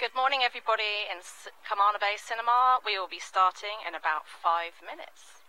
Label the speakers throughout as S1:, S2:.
S1: Good morning, everybody in Cayman Bay Cinema. We will be starting in about 5 minutes.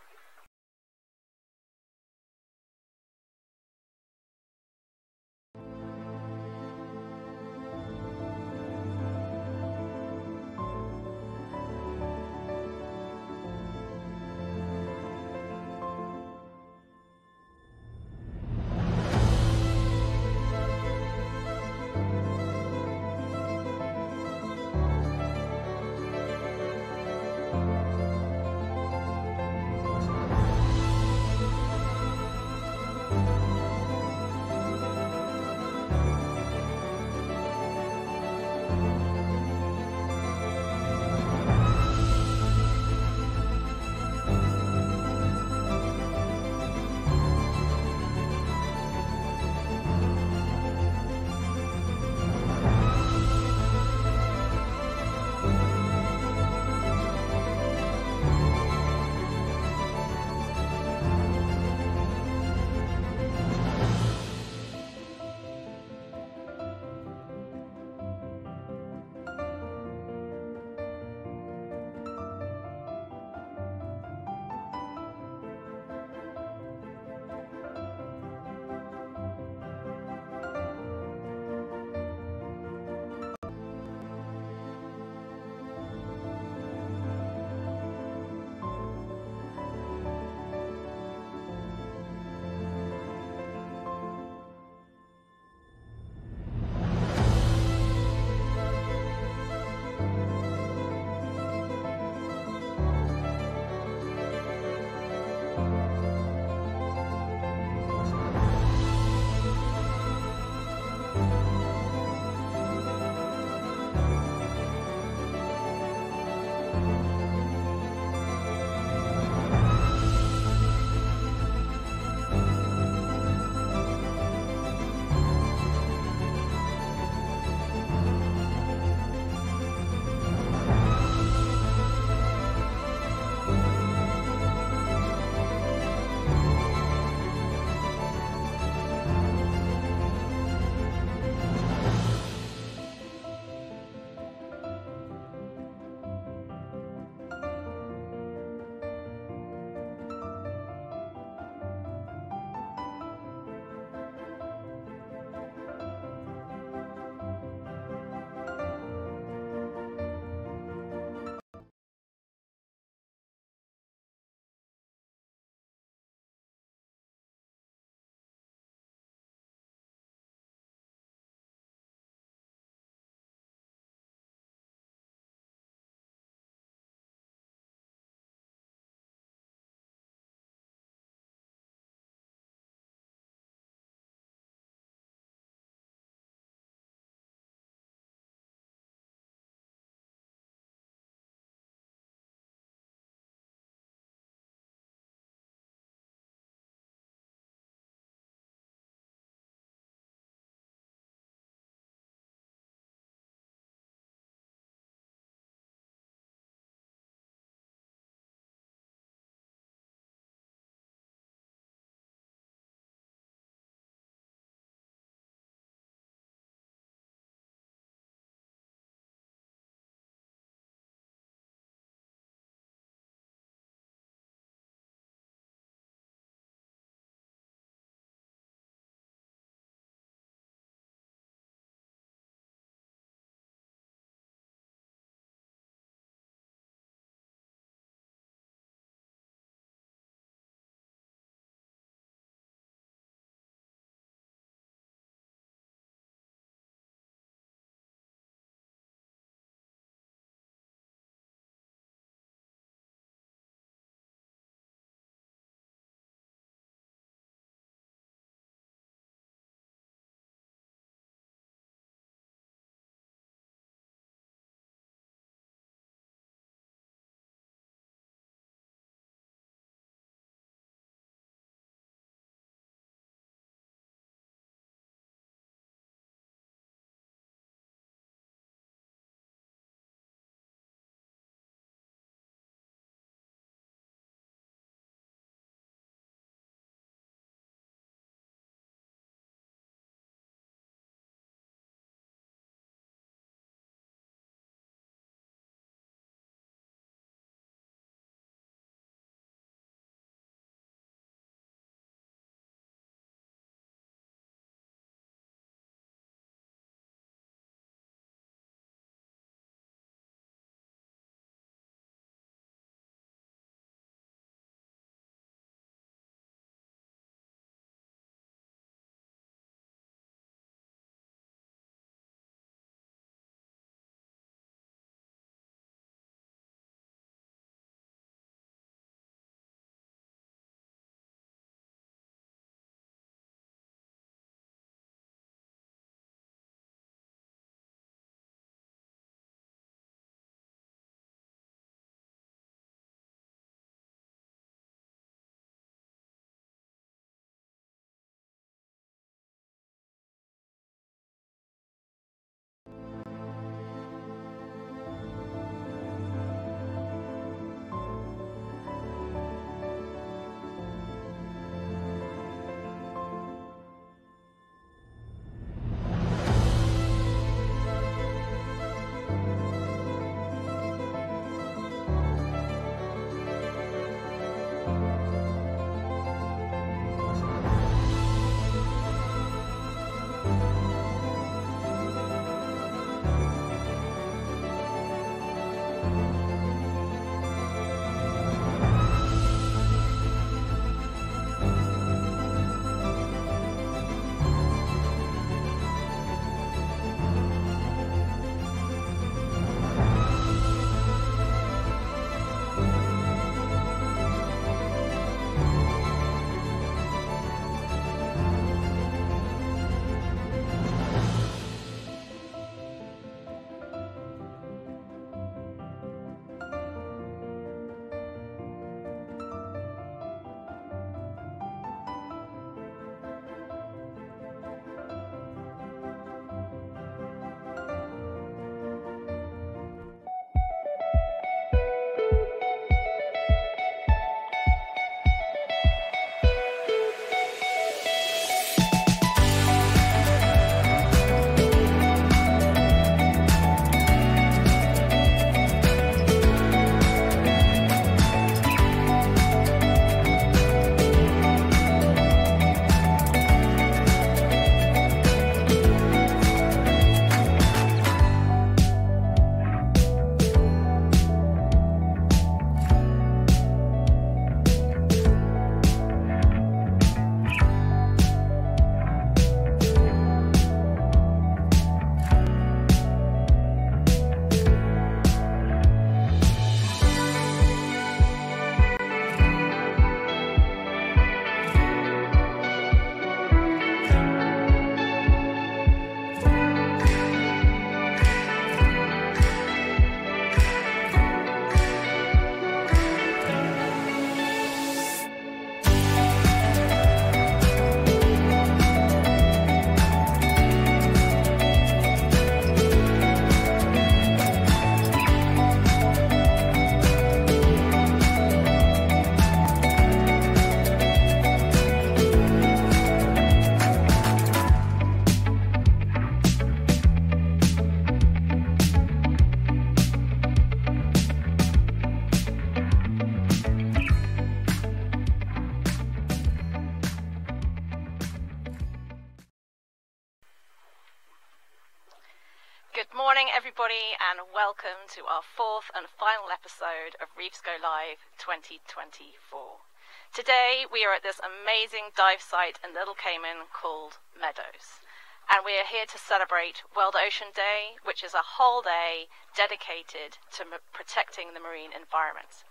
S1: Good morning, everybody, and welcome to our fourth and final episode of Reefs Go Live 2024. Today, we are at this amazing dive site in Little Cayman called Meadows, and we are here to celebrate World Ocean Day, which is a whole day dedicated to protecting the marine environment.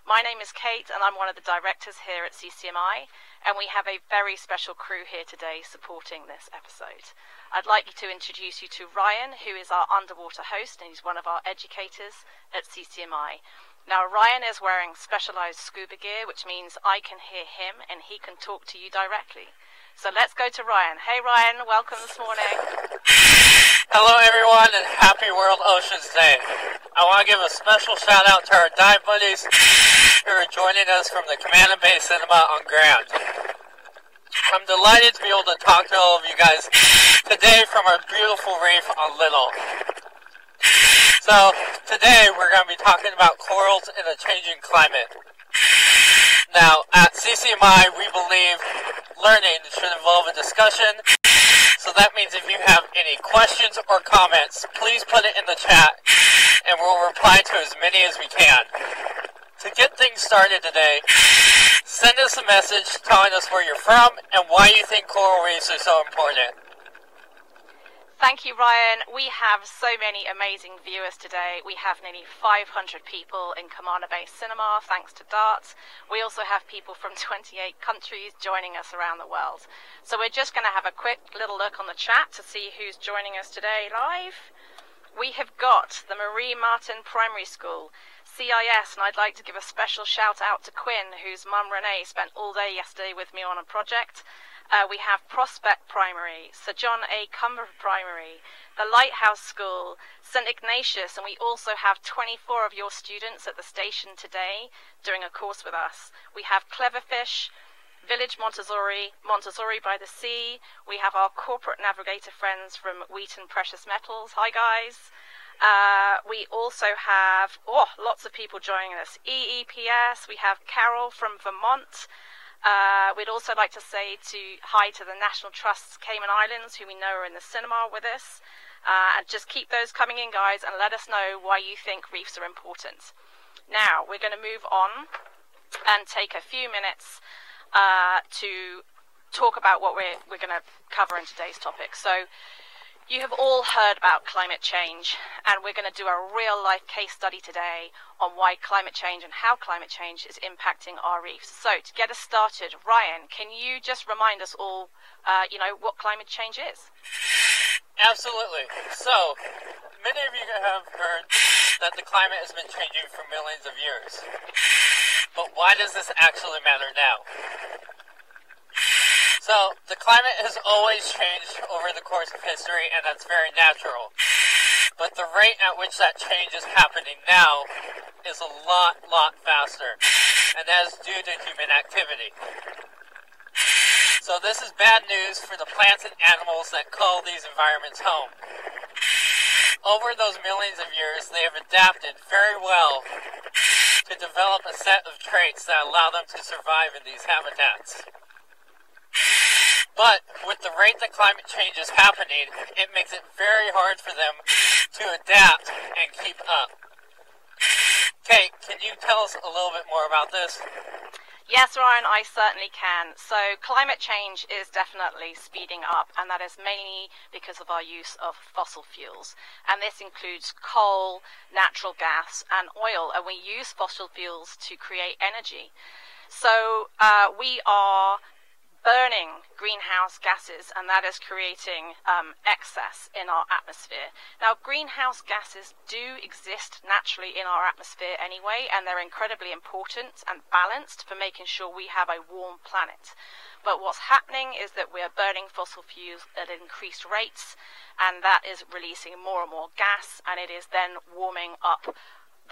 S1: My name is Kate, and I'm one of the directors here at CCMI, and we have a very special crew here today supporting this episode. I'd like to introduce you to Ryan, who is our underwater host, and he's one of our educators at CCMI. Now, Ryan is wearing specialized scuba gear, which means I can hear him and he can talk to you directly. So let's go to Ryan. Hey, Ryan, welcome this morning.
S2: Hello, everyone, and happy World Oceans Day. I want to give a special shout out to our dive buddies who are joining us from the Cayman Islands Cinema on Grand. I'm delighted to be able to talk to all of you guys today from our beautiful reef on Little. So, today we're going to be talking about corals in a changing climate. Now, at CCMI, we believe learning should involve a discussion. So that means if you have any questions or comments, please put it in the chat, and we'll reply to as many as we can. To get things started today, send us a message telling us where you're from and why you think coral reefs are so important.
S1: Thank you, Ryan. We have so many amazing viewers today. We have nearly 500 people in Cayman Islands Cinema, thanks to Darts. We also have people from 28 countries joining us around the world. So we're just going to have a quick little look on the chat to see who's joining us today live. We have got the Marie Martin Primary School, CIS, and I'd like to give a special shout out to Quinn, whose mum Renee spent all day yesterday with me on a project. We have Prospect Primary, Sir John A. Cumber Primary, the Lighthouse School, St Ignatius, and we also have 24 of your students at the station today doing a course with us. We have Cleverfish, Village Montessori, Montessori by the Sea. We have our corporate navigator friends from Wheaton Precious Metals. Hi, guys. We also have lots of people joining us. EEPS, we have Carol from Vermont. We'd also like to say hi to the National Trust's Cayman Islands, who we know are in the cinema with us. And just keep those coming in, guys, and let us know why you think reefs are important. Now, we're going to move on and take a few minutes to talk about what we're going to cover in today's topic. So, you have all heard about climate change, and we're going to do a real-life case study today on why climate change and how climate change is impacting our reefs. So, to get us started, Ryan, can you just remind us all, what climate change is?
S2: Absolutely. So, many of you have heard that the climate has been changing for millions of years. But why does this actually matter now? So, the climate has always changed over the course of history, and that's very natural. But the rate at which that change is happening now is a lot faster, and that is due to human activity. So this is bad news for the plants and animals that call these environments home. Over those millions of years, they have adapted very well to develop a set of traits that allow them to survive in these habitats. But with the rate that climate change is happening, it makes it very hard for them to adapt and keep up. Kate, can you tell us a little bit more about this?
S1: Yes, Ryan, I certainly can. So climate change is definitely speeding up, and that is mainly because of our use of fossil fuels. And this includes coal, natural gas, and oil, and we use fossil fuels to create energy. So we are burning greenhouse gases, and that is creating excess in our atmosphere. Now, greenhouse gases do exist naturally in our atmosphere anyway, and they're incredibly important and balanced for making sure we have a warm planet. But what's happening is that we are burning fossil fuels at increased rates, and that is releasing more and more gas, and it is then warming up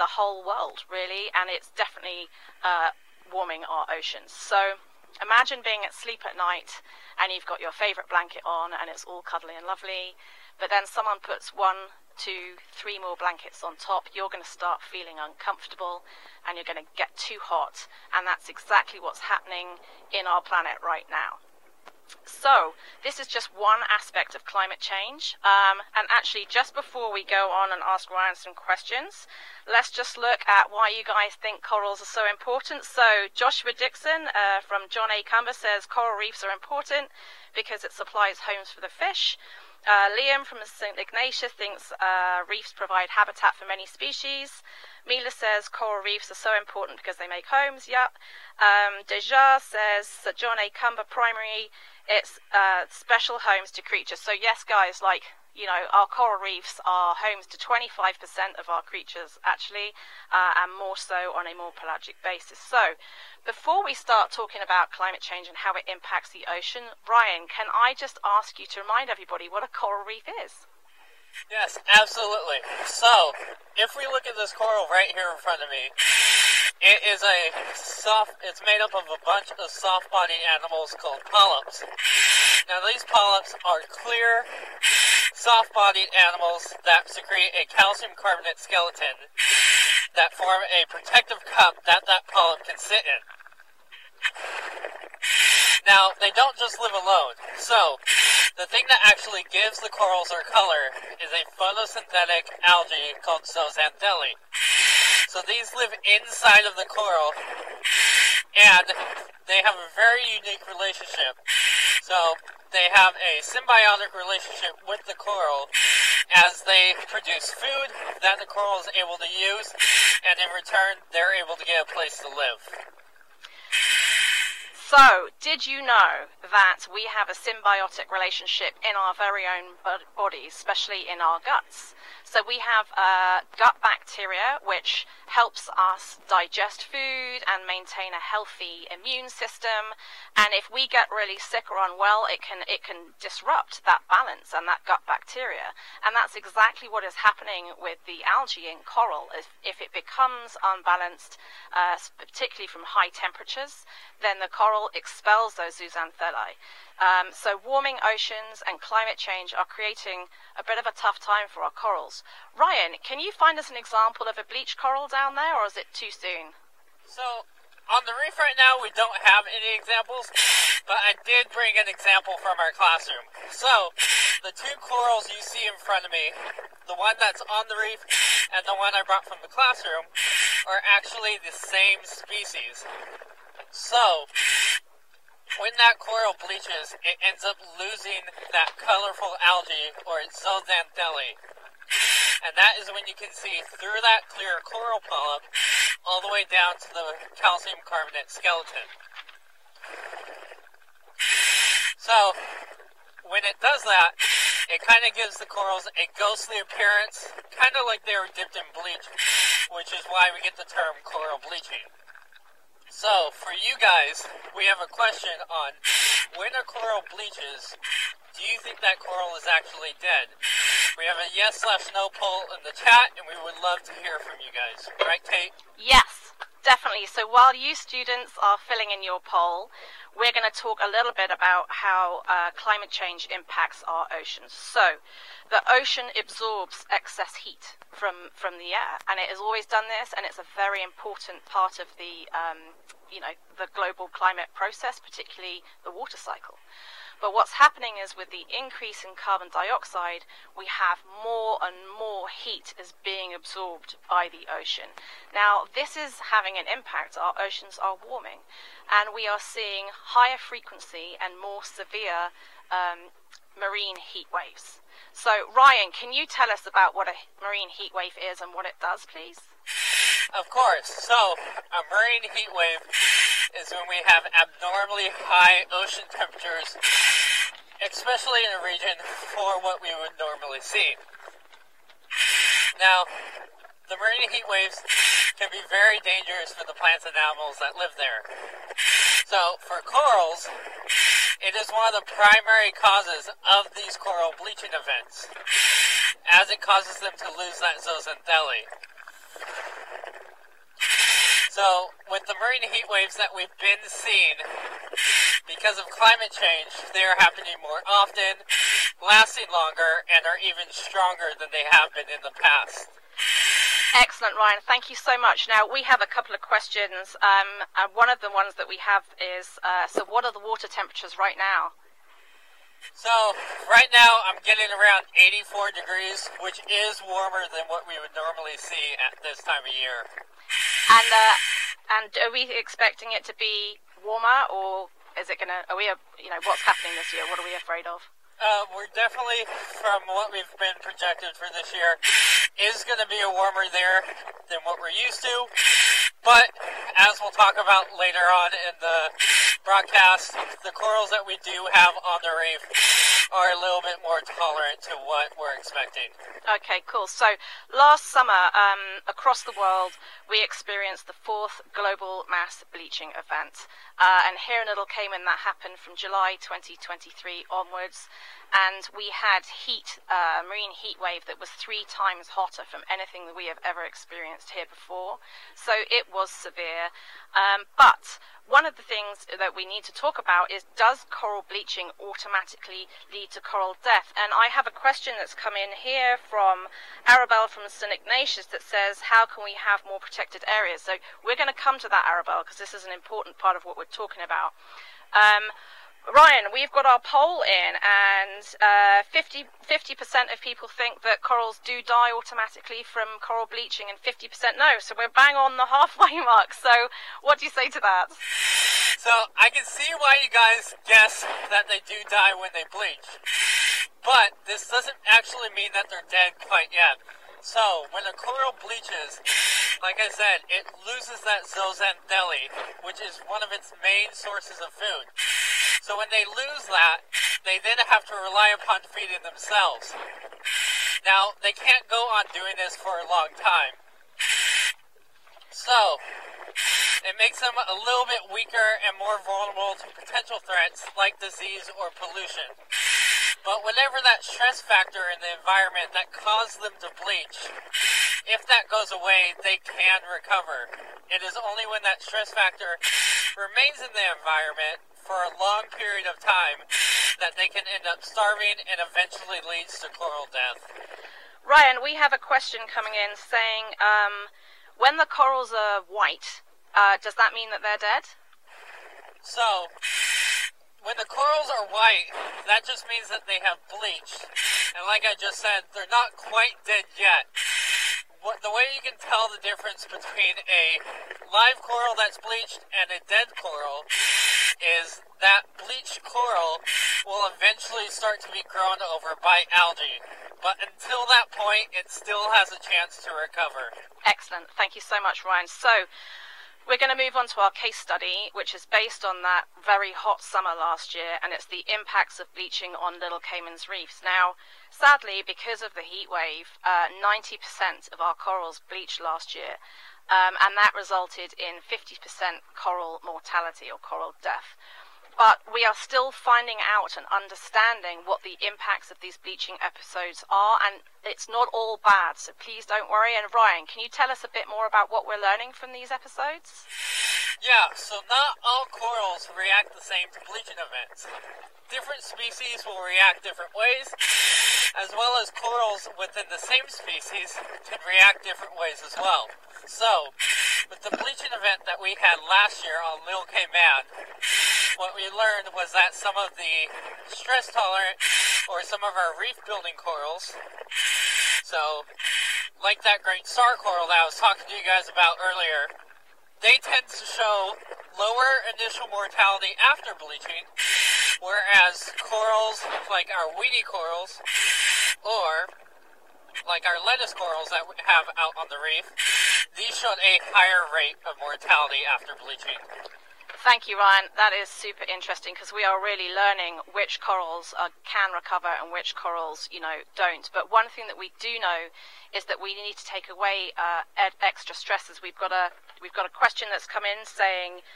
S1: the whole world, really, and it's definitely warming our oceans. So imagine being asleep at night and you've got your favourite blanket on and it's all cuddly and lovely, but then someone puts 1, 2, 3 more blankets on top. You're going to start feeling uncomfortable and you're going to get too hot, and that's exactly what's happening in our planet right now. So, this is just one aspect of climate change. And actually, just before we go on and ask Ryan some questions, let's just look at why you guys think corals are so important. So, Joshua Dixon from John A. Cumber says coral reefs are important because it supplies homes for the fish. Liam from St. Ignatia thinks reefs provide habitat for many species. Mila says coral reefs are so important because they make homes. Yep. Deja says John A. Cumber Primary, it's special homes to creatures. So yes, guys, like, you know, our coral reefs are homes to 25% of our creatures, actually, and more so on a more pelagic basis. So, before we start talking about climate change and how it impacts the ocean, Ryan, can I just ask you to remind everybody what a coral reef is?
S2: Yes, absolutely. So, if we look at this coral right here in front of me, it's made up of a bunch of soft-bodied animals called polyps. Now, these polyps are clear, soft-bodied animals that secrete a calcium carbonate skeleton that form a protective cup that polyp can sit in. Now, they don't just live alone. So, the thing that actually gives the corals their color is a photosynthetic algae called zooxanthellae. So these live inside of the coral, and they have a very unique relationship. So they have a symbiotic relationship with the coral as they produce food that the coral is able to use, and in return, they're able to get a place to live.
S1: So, did you know that we have a symbiotic relationship in our very own bodies, especially in our guts? So we have gut bacteria, which helps us digest food and maintain a healthy immune system. And if we get really sick or unwell, it can disrupt that balance and that gut bacteria. And that's exactly what is happening with the algae in coral. If it becomes unbalanced, particularly from high temperatures, then the coral expels those zooxanthellae. So warming oceans and climate change are creating a bit of a tough time for our corals. Ryan, can you find us an example of a bleached coral down there, or is it too soon?
S2: So, on the reef right now, we don't have any examples, but I did bring an example from our classroom. So, the two corals you see in front of me, the one that's on the reef and the one I brought from the classroom, are actually the same species. So, when that coral bleaches, it ends up losing that colorful algae, or its zooxanthellae. And that is when you can see through that clear coral polyp all the way down to the calcium carbonate skeleton. So, when it does that, it kind of gives the corals a ghostly appearance, kind of like they were dipped in bleach, which is why we get the term coral bleaching. So, for you guys, we have a question on when a coral bleaches, do you think that coral is actually dead? We have a yes/no poll in the chat, and we would love to hear from you guys. Right, Kate?
S1: Yes, definitely. So while you students are filling in your poll, we're going to talk a little bit about how climate change impacts our oceans. So the ocean absorbs excess heat from the air, and it has always done this, and it's a very important part of the the global climate process, particularly the water cycle. But what's happening is with the increase in carbon dioxide, we have more and more heat is being absorbed by the ocean. Now, this is having an impact. Our oceans are warming, and we are seeing higher frequency and more severe marine heat waves. So, Ryan, can you tell us about what a marine heat wave is and what it does, please?
S2: Of course. So, a marine heat wave is when we have abnormally high ocean temperatures, especially in a region for what we would normally see. Now, the marine heat waves can be very dangerous for the plants and animals that live there. So, for corals, it is one of the primary causes of these coral bleaching events, as it causes them to lose that zooxanthellae. So, with the marine heat waves that we've been seeing, because of climate change, they are happening more often, lasting longer, and are even stronger than they have been in the past.
S1: Excellent, Ryan. Thank you so much. Now, we have a couple of questions. One of the ones that we have is, so what are the water temperatures right now?
S2: So, right now I'm getting around 84 degrees, which is warmer than what we would normally see at this time of year.
S1: And are we expecting it to be warmer, or is it gonna? Are we, what's happening this year? What are we afraid of?
S2: We're definitely, from what we've been projected for this year, is going to be a warmer there than what we're used to. But, as we'll talk about later on in the broadcast, the corals that we do have on the reef are a little bit more tolerant to what we're expecting.
S1: Okay, cool. So, last summer, across the world, we experienced the 4th global mass bleaching event. And here in Little Cayman, that happened from July 2023 onwards. And we had marine heat wave that was 3 times hotter from anything that we have ever experienced here before. So it was severe. But one of the things that we need to talk about is, does coral bleaching automatically lead to coral death? And I have a question that's come in here from Arabelle from St. Ignatius that says, how can we have more protected areas? So we're going to come to that, Arabelle, because this is an important part of what we're talking about. Ryan, we've got our poll in, and 50% of people think that corals do die automatically from coral bleaching, and 50% no. So we're bang on the halfway mark. So what do you say to that?
S2: So I can see why you guys guess that they do die when they bleach. But this doesn't actually mean that they're dead quite yet. So when a coral bleaches, like I said, it loses that zooxanthellae, which is one of its main sources of food. So when they lose that, they then have to rely upon feeding themselves. Now, they can't go on doing this for a long time. So, it makes them a little bit weaker and more vulnerable to potential threats like disease or pollution. But whenever that stress factor in the environment that caused them to bleach, if that goes away, they can recover. It is only when that stress factor remains in the environment for a long period of time that they can end up starving and eventually leads to coral death.
S1: Ryan, we have a question coming in saying, when the corals are white, does that mean that they're dead?
S2: So, when the corals are white, that just means that they have bleached. And like I just said, they're not quite dead yet. The way you can tell the difference between a live coral that's bleached and a dead coral is that bleached coral will eventually start to be grown over by algae. But until that point, it still has a chance to recover.
S1: Excellent. Thank you so much, Ryan. So, we're going to move on to our case study, which is based on that very hot summer last year, and it's the impacts of bleaching on Little Cayman's reefs. Now, sadly, because of the heat wave, 90% of our corals bleached last year, and that resulted in 50% coral mortality or coral death. But we are still finding out and understanding what the impacts of these bleaching episodes are, and it's not all bad, so please don't worry. And Ryan, can you tell us a bit more about what we're learning from these episodes?
S2: Yeah, so not all corals react the same to bleaching events. Different species will react different ways, as well as corals within the same species can react different ways as well. So, with the bleaching event that we had last year on Little Cayman, what we learned was that some of the stress tolerant, or some of our reef building corals, so like that great star coral that I was talking to you guys about earlier, they tend to show lower initial mortality after bleaching, whereas corals like our weedy corals, or like our lettuce corals that we have out on the reef, these showed a higher rate of mortality after bleaching.
S1: Thank you, Ryan. That is super interesting because we are really learning which corals can recover and which corals, don't. But one thing that we do know is that we need to take away extra stresses. We've got a question that's come in saying,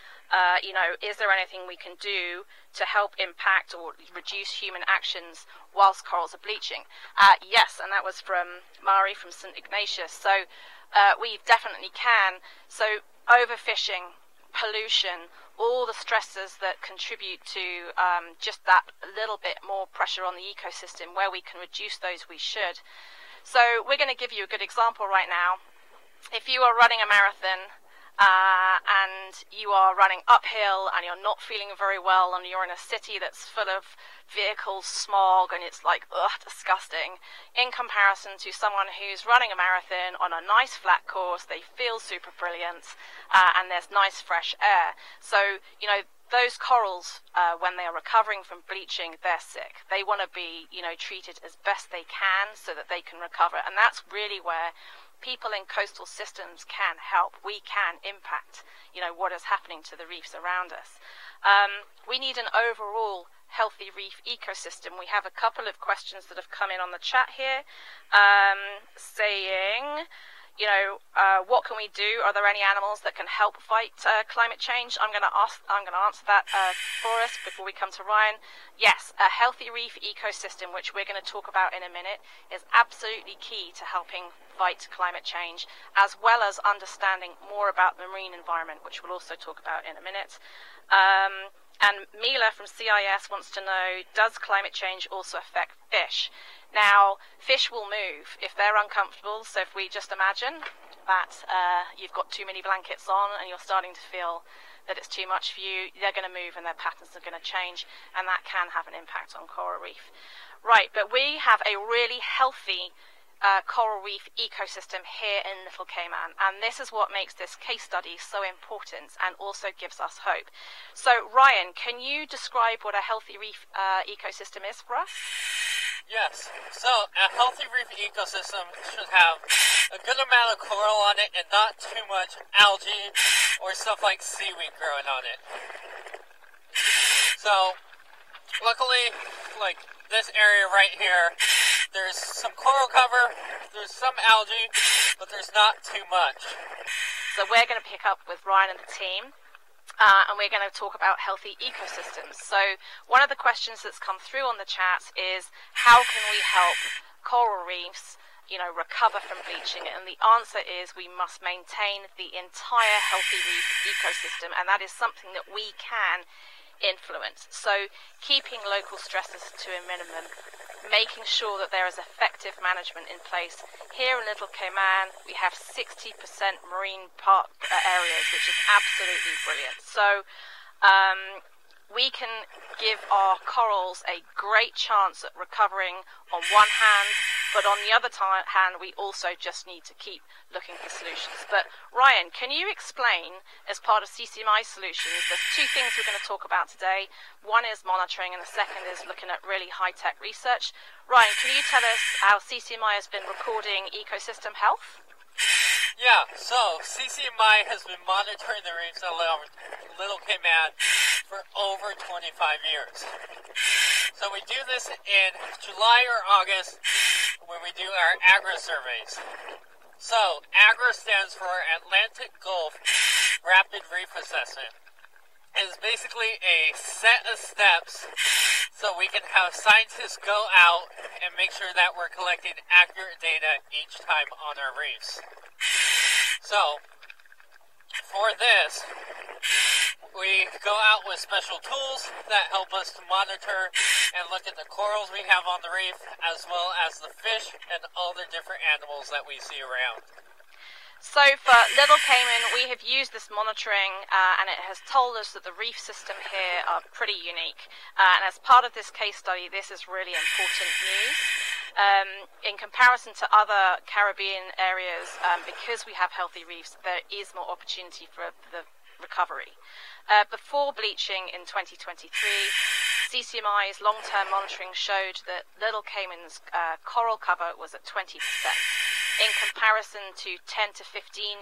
S1: is there anything we can do to help impact or reduce human actions whilst corals are bleaching? Yes, and that was from Mari from St. Ignatius. So we definitely can. So overfishing, pollution, all the stresses that contribute to just that little bit more pressure on the ecosystem, where we can reduce those, we should. So we're going to give you a good example right now. If you are running a marathon and you are running uphill and you're not feeling very well and you're in a city that's full of vehicles, smog, and it's like, ugh, disgusting, in comparison to someone who's running a marathon on a nice flat course. They feel super brilliant, and there's nice fresh air. So, you know, those corals, when they are recovering from bleaching, they're sick. They want to be, you know, treated as best they can so that they can recover. And that's really where people in coastal systems can help. We can impact, you know, what is happening to the reefs around us. We need an overall healthy reef ecosystem. We have a couple of questions that have come in on the chat here, saying, you know, what can we do? Are there any animals that can help fight climate change? I'm going to answer that for us before we come to Ryan. Yes, a healthy reef ecosystem, which we're going to talk about in a minute, is absolutely key to helping fight climate change, as well as understanding more about the marine environment, which we'll also talk about in a minute. And Mila from CIS wants to know, does climate change also affect fish? Now, fish will move if they're uncomfortable. So if we just imagine that you've got too many blankets on and you're starting to feel that it's too much for you, they're going to move and their patterns are going to change, and that can have an impact on coral reef. Right, but we have a really healthy coral reef ecosystem here in Little Cayman, and this is what makes this case study so important and also gives us hope. So Ryan, can you describe what a healthy reef ecosystem is for us?
S2: Yes, so a healthy reef ecosystem should have a good amount of coral on it and not too much algae or stuff like seaweed growing on it. So luckily, like this area right here, there's some coral cover, there's some algae, but there's not too much.
S1: So we're going to pick up with Ryan and the team, and we're going to talk about healthy ecosystems. So one of the questions that's come through on the chat is, how can we help coral reefs, you know, recover from bleaching? And the answer is we must maintain the entire healthy reef ecosystem, and that is something that we can influence. So keeping local stresses to a minimum, making sure that there is effective management in place. Here in Little Cayman, we have 60% marine park areas, which is absolutely brilliant. So we can give our corals a great chance at recovering on one hand, but on the other hand, we also just need to keep looking for solutions. But Ryan, can you explain, as part of CCMI solutions, there's two things we're going to talk about today. One is monitoring, and the second is looking at really high-tech research. Ryan, can you tell us how CCMI has been recording ecosystem health?
S2: Yeah, so CCMI has been monitoring the reefs of Little Cayman for over 25 years. So we do this in July or August when we do our AGRA surveys. So AGRA stands for Atlantic Gulf Rapid Reef Assessment. It is basically a set of steps so we can have scientists go out and make sure that we're collecting accurate data each time on our reefs. So, for this, we go out with special tools that help us to monitor and look at the corals we have on the reef, as well as the fish and all the different animals that we see around.
S1: So for Little Cayman, we have used this monitoring, and it has told us that the reef system here are pretty unique. And as part of this case study, this is really important news. In comparison to other Caribbean areas, because we have healthy reefs, there is more opportunity for the recovery. Before bleaching in 2023, CCMI's long-term monitoring showed that Little Cayman's coral cover was at 20%. In comparison to 10 to 15%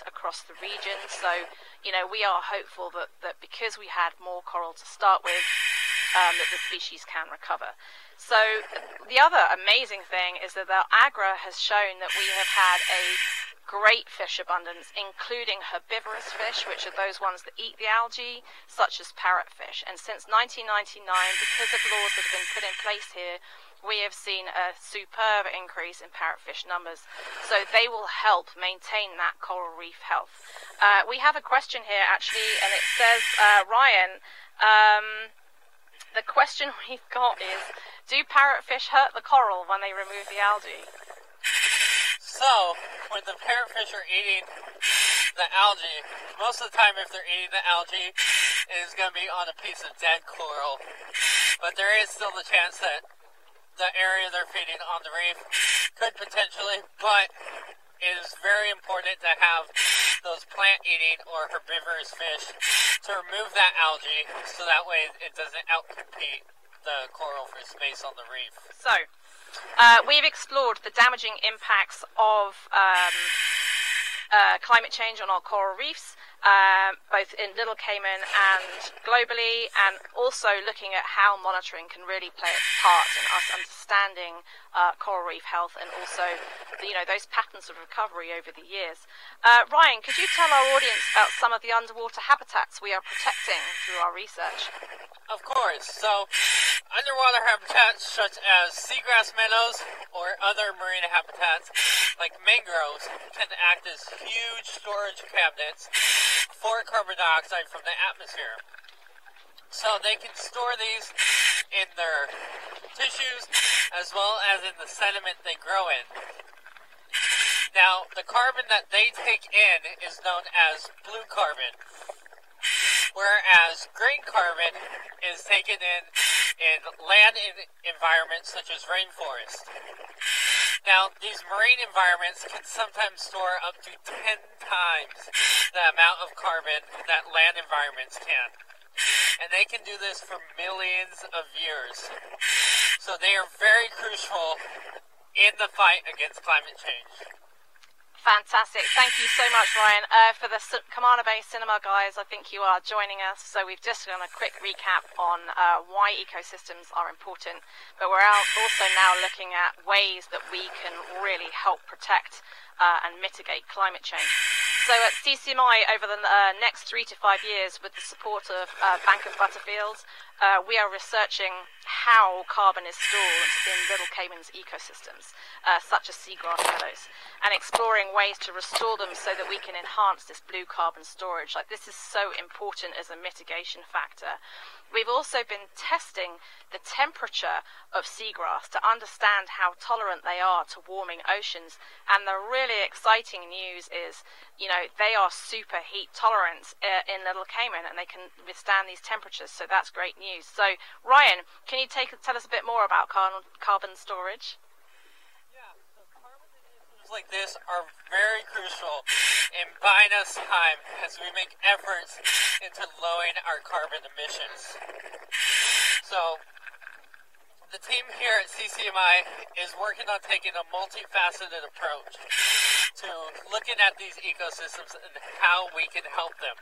S1: across the region. So, you know, we are hopeful that because we had more coral to start with, that the species can recover. So the other amazing thing is that the AGRA has shown that we have had a great fish abundance, including herbivorous fish, which are those ones that eat the algae, such as parrotfish. And since 1999, because of laws that have been put in place here, we have seen a superb increase in parrotfish numbers. So they will help maintain that coral reef health. We have a question here, actually, and it says, Ryan, the question we've got is, do parrotfish hurt the coral when they remove the algae?
S2: So, when the parrotfish are eating the algae, most of the time if they're eating the algae, it is going to be on a piece of dead coral. But there is still the chance that the area they're feeding on the reef could potentially, but it is very important to have those plant-eating or herbivorous fish to remove that algae so that way it doesn't outcompete the coral for space on the reef.
S1: So, we've explored the damaging impacts of climate change on our coral reefs, both in Little Cayman and globally, and also looking at how monitoring can really play its part in us understanding coral reef health and also, those patterns of recovery over the years. Ryan, could you tell our audience about some of the underwater habitats we are protecting through our research?
S2: Of course. So, underwater habitats such as seagrass meadows or other marine habitats like mangroves can act as huge storage cabinets for carbon dioxide from the atmosphere. So they can store these in their tissues as well as in the sediment they grow in. Now, the carbon that they take in is known as blue carbon, whereas green carbon is taken in land environments such as rainforest. Now, these marine environments can sometimes store up to 10 times the amount of carbon that land environments can. And they can do this for millions of years. So they are very crucial in the fight against climate change.
S1: Fantastic. Thank you so much, Ryan. For the Cayman Bay Cinema guys, I think you are joining us. So we've just done a quick recap on why ecosystems are important, but we're also now looking at ways that we can really help protect and mitigate climate change. So at CCMI, over the next 3 to 5 years, with the support of Bank of Butterfield, we are researching how carbon is stored in Little Cayman's ecosystems, such as seagrass meadows, and exploring ways to restore them so that we can enhance this blue carbon storage. This is so important as a mitigation factor. We've also been testing the temperature of seagrass to understand how tolerant they are to warming oceans. And the really exciting news is, they are super heat tolerant in Little Cayman, and they can withstand these temperatures. So that's great news. So, Ryan, can you tell us a bit more about carbon storage?
S2: Yeah, so carbon emissions like this are very crucial in buying us time as we make efforts into lowering our carbon emissions. So, the team here at CCMI is working on taking a multifaceted approach to looking at these ecosystems and how we can help them.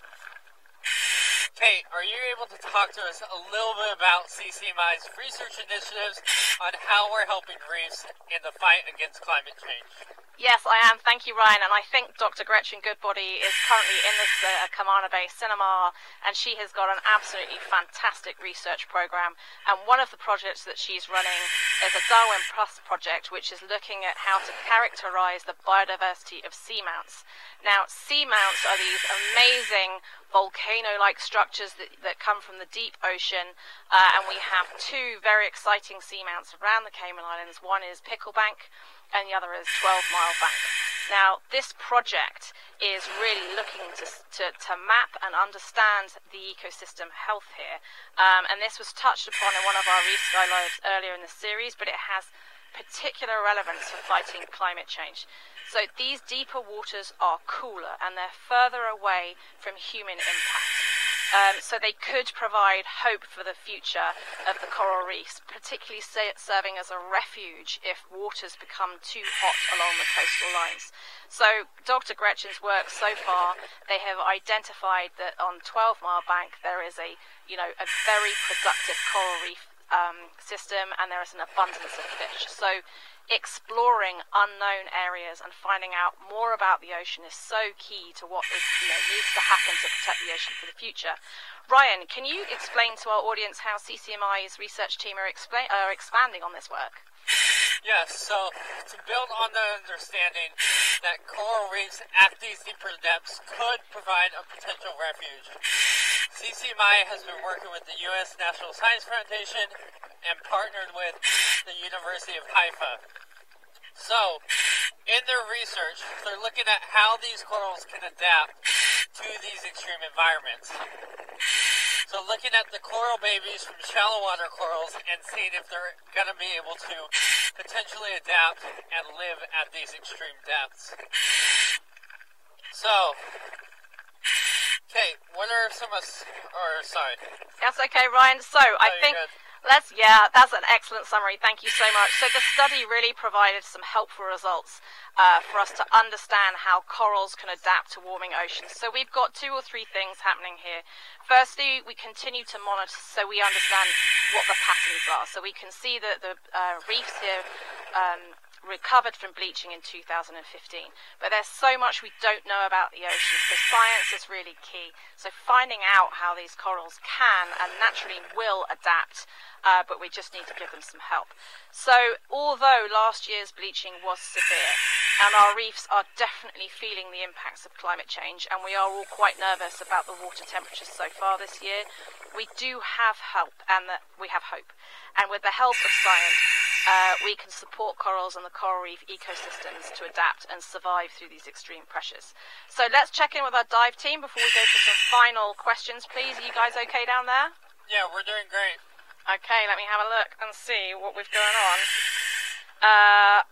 S2: Kate, are you able to talk to us a little bit about CCMI's research initiatives on how we're helping reefs in the fight against climate change?
S1: Yes, I am. Thank you, Ryan. And I think Dr. Gretchen Goodbody is currently in this Cayman Bay Cinema, and she has got an absolutely fantastic research program. And one of the projects that she's running is a Darwin Plus project, which is looking at how to characterize the biodiversity of seamounts. Now, seamounts are these amazing volcano-like structures that come from the deep ocean, and we have two very exciting seamounts around the Cayman Islands. One is Picklebank, and the other is 12 Mile Bank. Now, this project is really looking to map and understand the ecosystem health here, and this was touched upon in one of our Reef Skylives earlier in the series, but it has particular relevance for fighting climate change. So these deeper waters are cooler and they're further away from human impact. So they could provide hope for the future of the coral reefs, particularly serving as a refuge if waters become too hot along the coastal lines. So Dr. Gretchen's work so far, they have identified that on 12 Mile Bank there is a very productive coral reef system, and there is an abundance of fish. So exploring unknown areas and finding out more about the ocean is so key to what needs to happen to protect the ocean for the future. Ryan, can you explain to our audience how CCMI's research team are expanding on this work?
S2: Yes, so to build on the understanding that coral reefs at these deeper depths could provide a potential refuge, CCMI has been working with the U.S. National Science Foundation and partnered with the University of Haifa. So, in their research, they're looking at how these corals can adapt to these extreme environments. So looking at the coral babies from shallow water corals and seeing if they're going to be able to potentially adapt and live at these extreme depths. So, Kate, what are some of, sorry.
S1: That's okay, Ryan. So, I think, that's an excellent summary. Thank you so much. So the study really provided some helpful results for us to understand how corals can adapt to warming oceans. So we've got 2 or 3 things happening here. Firstly, we continue to monitor so we understand what the patterns are. So we can see that the reefs here recovered from bleaching in 2015. But there's so much we don't know about the ocean, so science is really key. So finding out how these corals can and naturally will adapt, but we just need to give them some help. So although last year's bleaching was severe, and our reefs are definitely feeling the impacts of climate change, and we are all quite nervous about the water temperatures so far this year, we do have help, and we have hope. And with the help of science, we can support corals and the coral reef ecosystems to adapt and survive through these extreme pressures. So let's check in with our dive team before we go for some final questions, please. Are you guys okay down there?
S2: Yeah, we're doing great.
S1: Okay, let me have a look and see what we've going on.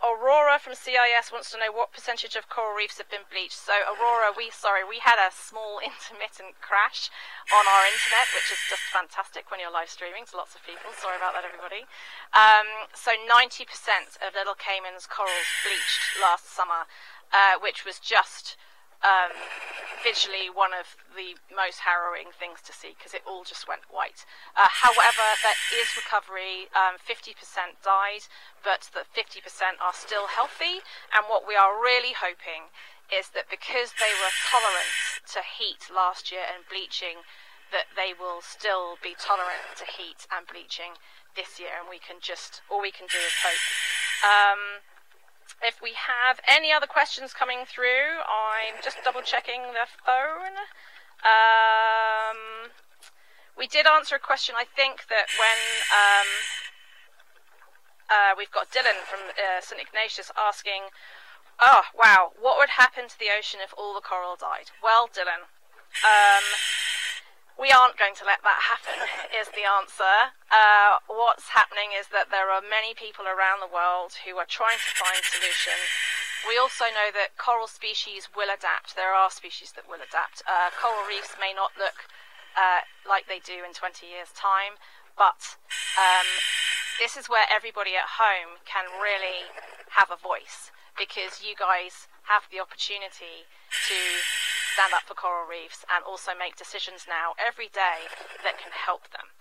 S1: Aurora from CIS wants to know what percentage of coral reefs have been bleached. So Aurora, we had a small intermittent crash on our internet, which is just fantastic when you're live streaming to lots of people. Sorry about that, everybody. So 90% of Little Cayman's corals bleached last summer, which was just visually one of the most harrowing things to see because it all just went white. However, there is recovery. 50% died, but the 50% are still healthy. And what we are really hoping is that because they were tolerant to heat last year and bleaching, that they will still be tolerant to heat and bleaching this year. And all we can do is hope. If we have any other questions coming through, I'm just double checking the phone. We did answer a question, I think, that when we've got Dylan from St. Ignatius asking, oh, wow, what would happen to the ocean if all the coral died? Well, Dylan, we aren't going to let that happen, is the answer. What's happening is that there are many people around the world who are trying to find solutions. We also know that coral species will adapt. There are species that will adapt. Coral reefs may not look like they do in 20 years' time, but this is where everybody at home can really have a voice, because you guys have the opportunity to stand up for coral reefs and also make decisions now every day that can help them.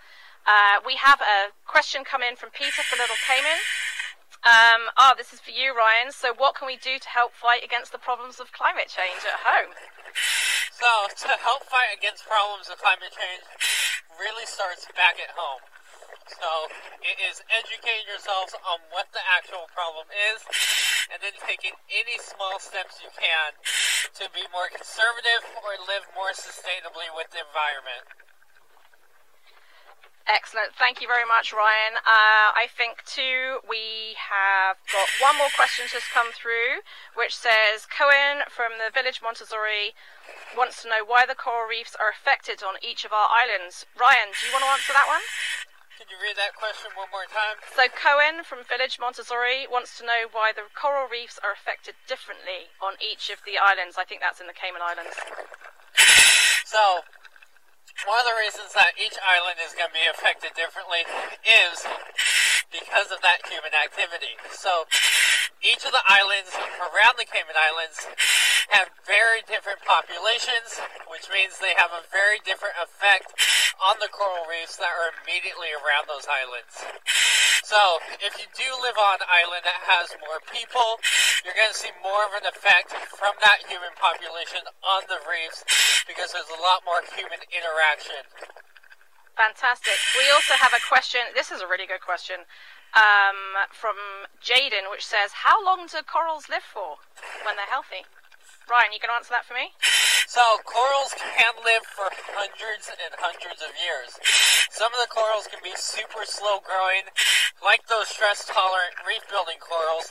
S1: We have a question come in from Peter for Little Cayman. This is for you, Ryan. So what can we do to help fight against the problems of climate change at home?
S2: So to help fight against problems of climate change really starts back at home. So it is educating yourselves on what the actual problem is, and then taking any small steps you can to be more conservative or live more sustainably with the environment.
S1: Excellent. Thank you very much, Ryan. I think, too, we have got one more question just come through, which says, Cohen from the village Montessori wants to know why the coral reefs are affected on each of our islands. Ryan, do you want to answer that one?
S2: Can you read that question one more time?
S1: So Cohen from Village Montessori wants to know why the coral reefs are affected differently on each of the islands. I think that's in the Cayman Islands.
S2: So, one of the reasons that each island is going to be affected differently is because of that human activity. So, each of the islands around the Cayman Islands have very different populations, which means they have a very different effect on the coral reefs that are immediately around those islands. So, if you do live on an island that has more people, you're going to see more of an effect from that human population on the reefs because there's a lot more human interaction.
S1: Fantastic. We also have a question, this is a really good question, from Jaden, which says, how long do corals live for when they're healthy? Ryan, you can answer that for me?
S2: So, corals can live for hundreds and hundreds of years. Some of the corals can be super slow growing, like those stress-tolerant reef-building corals,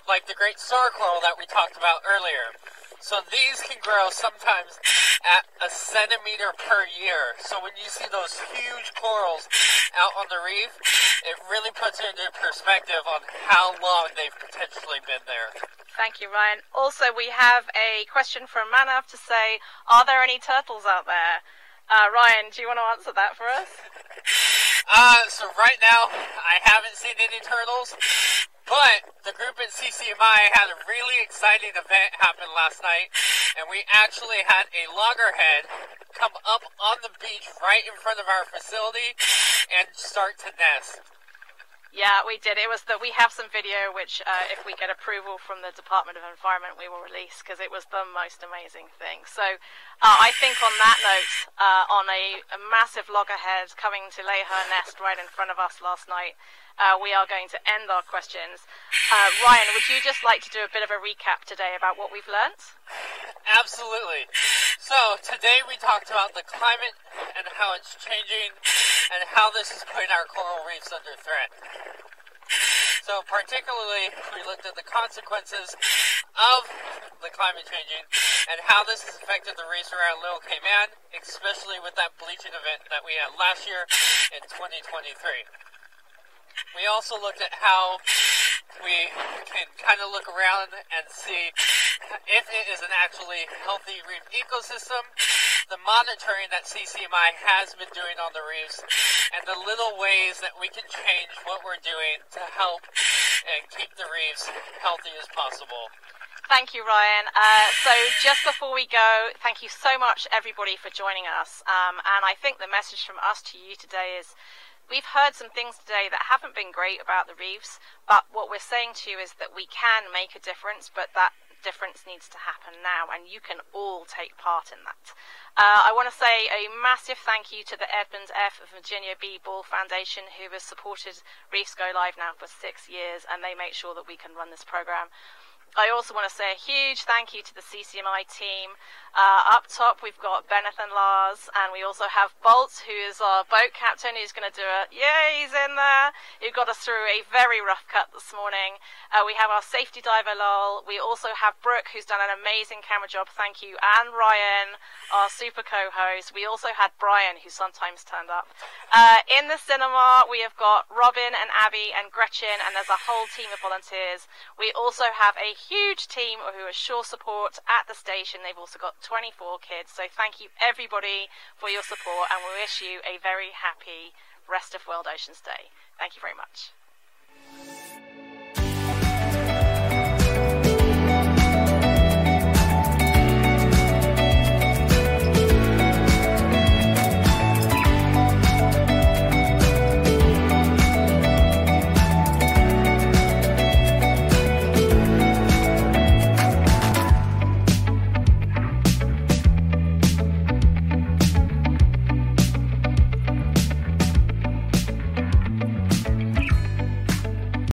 S2: like the great star coral that we talked about earlier. So these can grow sometimes at a centimeter per year. So when you see those huge corals out on the reef, it really puts it into perspective on how long they've potentially been there.
S1: Thank you, Ryan. Also, we have a question from Manav to say, are there any turtles out there? Ryan, do you want to answer that for us?
S2: So right now, I haven't seen any turtles, but the group at CCMI had a really exciting event happen last night, and we actually had a loggerhead come up on the beach right in front of our facility and start to nest.
S1: Yeah, we did. It was that we have some video, which if we get approval from the Department of Environment, we will release, because it was the most amazing thing. So I think on that note, on a massive loggerhead coming to lay her nest right in front of us last night, we are going to end our questions. Ryan, would you just like to do a bit of a recap today about what we've learnt?
S2: Absolutely. So today we talked about the climate and how it's changing and how this is putting our coral reefs under threat. So particularly, we looked at the consequences of the climate changing and how this has affected the reefs around Little Cayman, especially with that bleaching event that we had last year in 2023. We also looked at how we can kind of look around and see if it is an actually healthy reef ecosystem, the monitoring that CCMI has been doing on the reefs, and the little ways that we can change what we're doing to help and keep the reefs healthy as possible.
S1: Thank you, Ryan. So just before we go, thank you so much, everybody, for joining us. And I think the message from us to you today is, we've heard some things today that haven't been great about the reefs, but what we're saying to you is that we can make a difference, but that difference needs to happen now, and you can all take part in that. I want to say a massive thank you to the Edmund F. Virginia B. Ball Foundation, who has supported Reefs Go Live now for 6 years, and they make sure that we can run this program. I also want to say a huge thank you to the CCMI team. Up top, we've got Benneth and Lars, and we also have Bolt, who is our boat captain, who's going to do it. Yay, he's in there. Who got us through a very rough cut this morning. We have our safety diver, Lol. We also have Brooke, who's done an amazing camera job. Thank you. And Ryan, our super co-host. We also had Brian, who sometimes turned up. In the cinema, we have got Robin and Abby and Gretchen, and there's a whole team of volunteers. We also have a huge team who are sure support at the station. They've also got 24 kids. So thank you, everybody, for your support, and we wish you a very happy rest of World Oceans Day. Thank you very much.